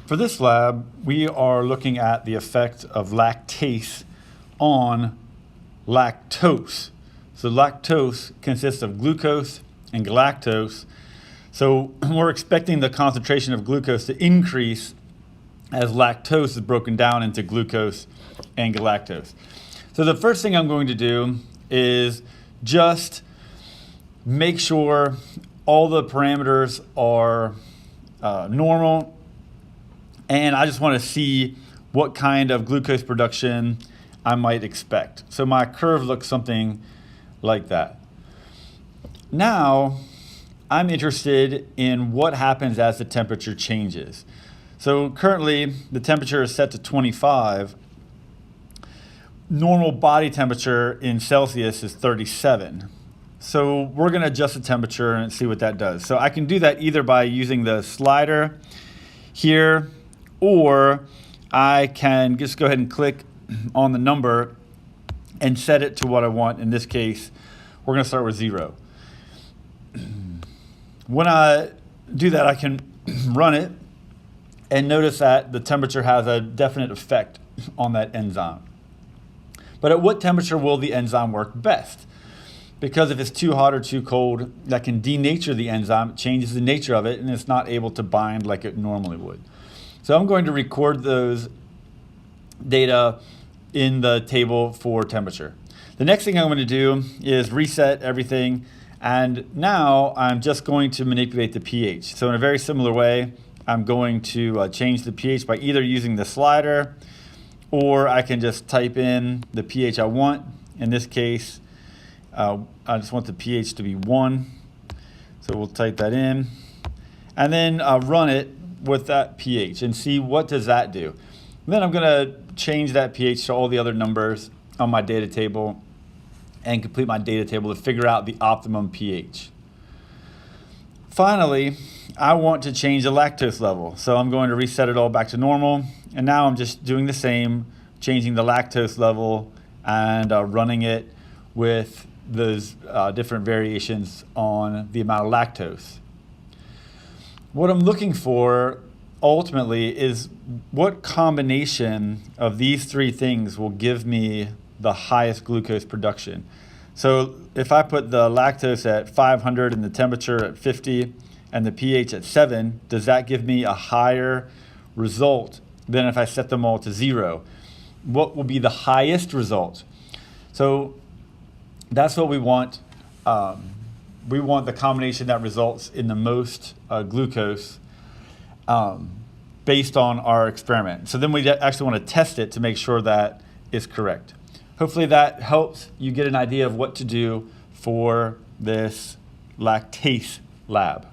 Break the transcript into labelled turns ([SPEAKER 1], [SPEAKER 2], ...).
[SPEAKER 1] For this lab, we are looking at the effect of lactase on lactose. So lactose consists of glucose and galactose. So we're expecting the concentration of glucose to increase as lactose is broken down into glucose and galactose. So the first thing I'm going to do is just make sure all the parameters are normal, and I just want to see what kind of glucose production I might expect. So my curve looks something like that. Now I'm interested in what happens as the temperature changes. So currently the temperature is set to 25. Normal body temperature in Celsius is 37. So we're going to adjust the temperature and see what that does. So I can do that either by using the slider here, or I can just go ahead and click on the number and set it to what I want. In this case, we're going to start with 0. When I do that, I can run it and notice that the temperature has a definite effect on that enzyme. But at what temperature will the enzyme work best? Because if it's too hot or too cold, that can denature the enzyme, it changes the nature of it, and it's not able to bind like it normally would. So I'm going to record those data in the table for temperature. The next thing I'm going to do is reset everything, and now I'm just going to manipulate the pH. So in a very similar way, I'm going to change the pH by either using the slider, or I can just type in the pH I want. In this case, I just want the pH to be 1. So we'll type that in, and then run it with that pH and see what does that do. And then I'm going to change that pH to all the other numbers on my data table and complete my data table to figure out the optimum pH. Finally, I want to change the lactose level. So I'm going to reset it all back to normal. And now I'm just doing the same, changing the lactose level and running it with those different variations on the amount of lactose. What I'm looking for ultimately is what combination of these three things will give me the highest glucose production. So if I put the lactose at 500 and the temperature at 50 and the pH at 7, does that give me a higher result than if I set them all to 0? What will be the highest result? So that's what we want. We want the combination that results in the most glucose based on our experiment. So then we actually want to test it to make sure that is correct. Hopefully that helps you get an idea of what to do for this lactase lab.